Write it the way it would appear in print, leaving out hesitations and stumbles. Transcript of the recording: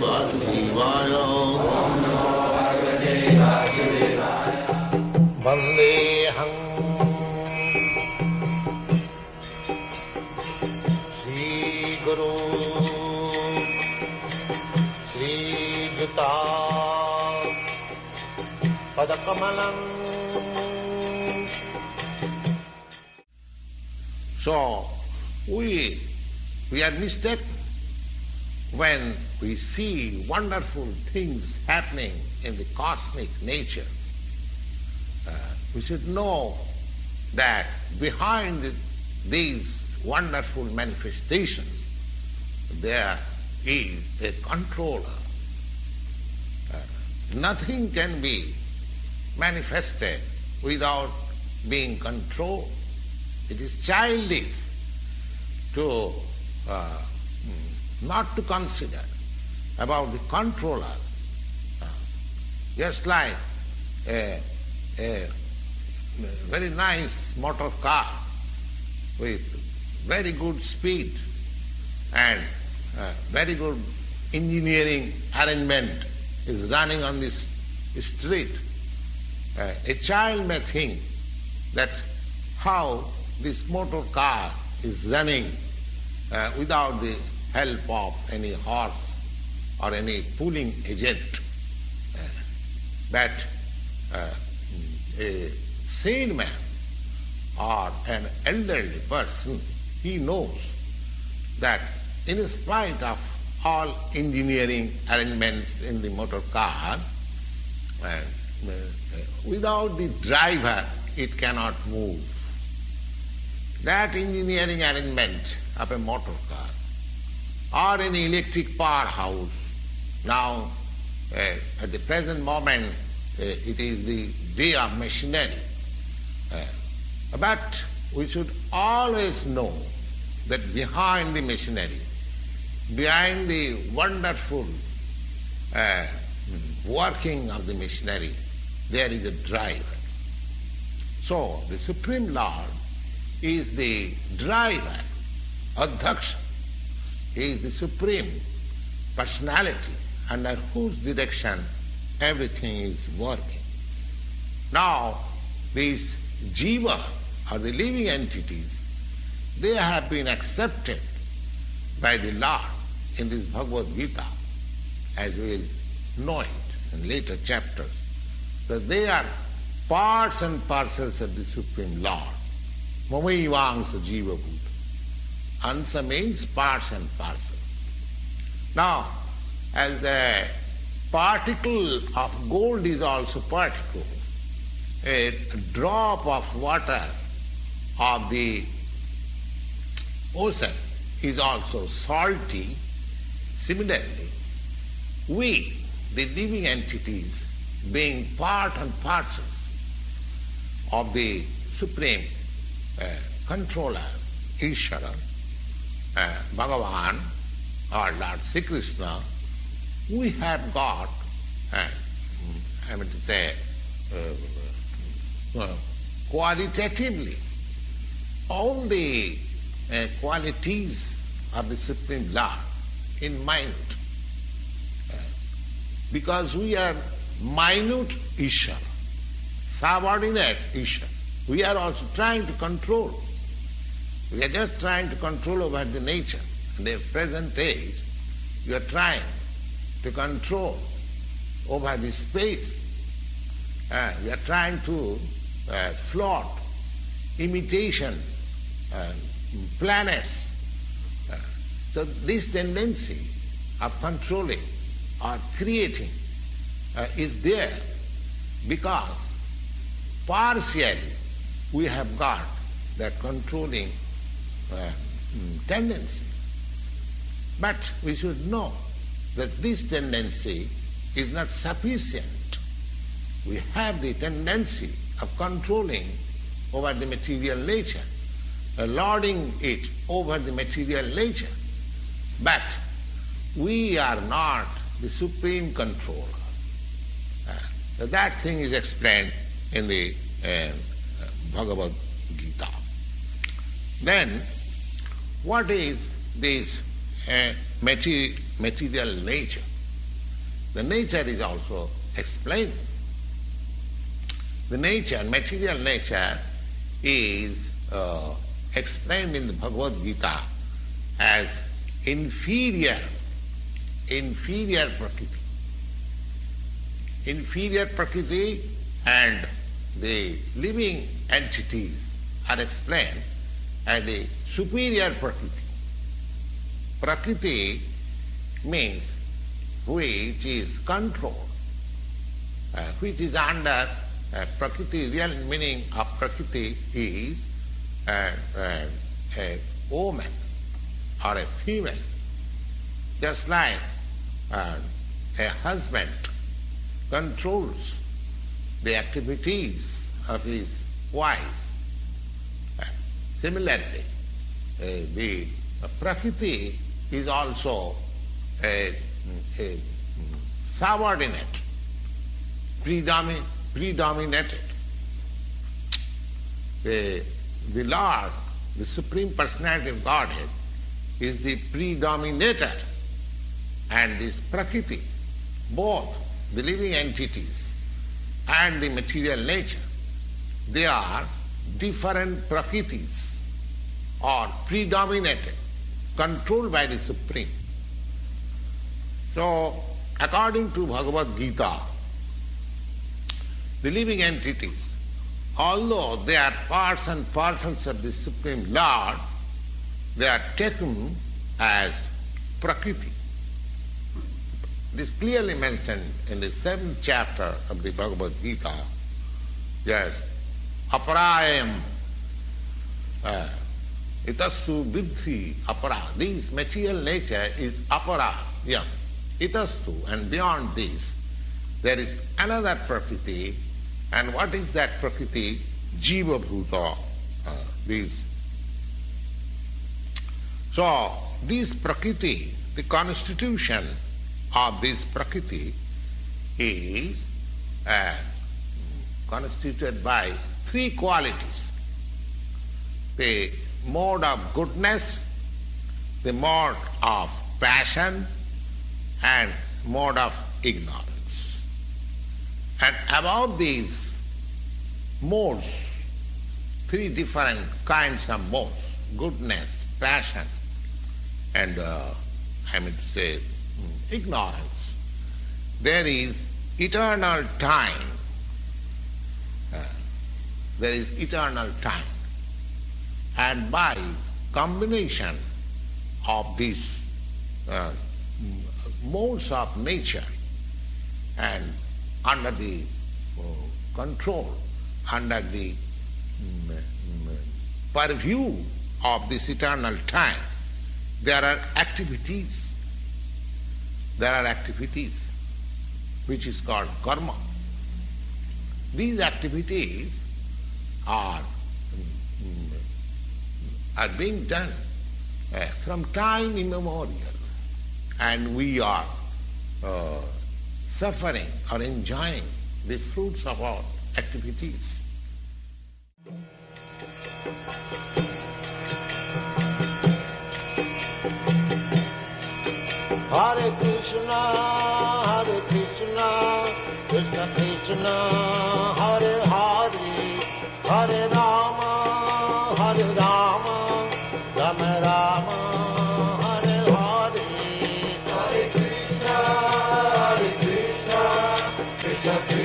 Vasudevaya. Vandeham Sri Guru Sri Juta Padakamalam. So, we are mistaken when we see wonderful things happening in the cosmic nature. We should know that behind these wonderful manifestations there is a controller. Nothing can be manifested without being controlled. It is childish to not to consider about the controller. Just like a very nice motor car with very good speed and very good engineering arrangement is running on this street. A child may think that how this motor car is running without the help of any horse or any pulling agent. But a sane man or an elderly person, he knows that in spite of all engineering arrangements in the motor car, without the driver it cannot move. That engineering arrangement of a motor car or an electric powerhouse, now at the present moment it is the day of machinery. But we should always know that behind the machinery, behind the wonderful working of the machinery, there is a driver. So the Supreme Lord is the driver, Adhyaksha. He is the Supreme Personality under whose direction everything is working. Now, these jiva, or the living entities, they have been accepted by the Lord in this Bhagavad-gita, as we will know it in later chapters, that they are parts and parcels of the Supreme Lord. Mamaivaංsa jiva bhuta. Ansa means parts and parcels. Now, as the particle of gold is also particle, a drop of water of the ocean is also salty. Similarly, we, the living entities, being part and parcels of the Supreme Controller, Ishvara, Bhagavan, or Lord Sri Krishna, we have got, qualitatively, all the qualities of the Supreme Lord in mind. Because we are minute Ishvara, subordinate Ishvara. We are also trying to control. We are just trying to control over the nature. In the present age, we are trying to control over the space. We are trying to float imitation planets. So this tendency of controlling or creating is there because partially we have got that controlling tendency. But we should know that this tendency is not sufficient. We have the tendency of controlling over the material nature, lording it over the material nature. But we are not the supreme controller. That thing is explained in the Bhagavad-gita. Then, what is this material nature? the nature is also explained. The nature, material nature, is explained in the Bhagavad-gita as inferior Prakriti. Inferior Prakriti and the living entities are explained as the superior Prakriti. Prakriti means which is controlled, which is under Prakriti. Real meaning of Prakriti is a woman or a female. Just like a husband controls the activities of his wife. Similarly, the Prakriti is also a subordinate, predominated. The Lord, the Supreme Personality of Godhead, is the predominator, and this Prakriti, both the living entities and the material nature, they are different Prakritis or predominated, controlled by the Supreme. So, according to Bhagavad-gita, the living entities, although they are parts and parcels of the Supreme Lord, they are taken as Prakriti. It is clearly mentioned in the 7th chapter of the Bhagavad-gita. Yes, aparayam itastu vidhi apara. This material nature is apara. Yes, itastu, and beyond this there is another Prakriti. And what is that Prakriti? Jiva bhuta. So this Prakriti, the constitution of this Prakriti, is constituted by 3 qualities: the mode of goodness, the mode of passion, and mode of ignorance. And above these modes, 3 different kinds of modes: goodness, passion, and ignorance. There is eternal time. There is eternal time. And by combination of these modes of nature and under the control, under the purview of this eternal time, there are activities. There are activities which is called karma. These activities are being done from time immemorial, and we are suffering or enjoying the fruits of our activities. Hare Krishna, Krishna Krishna, Hare Hare, Hare Rama, Rama Rama, Hare Hare. Hare Krishna, Krishna Krishna.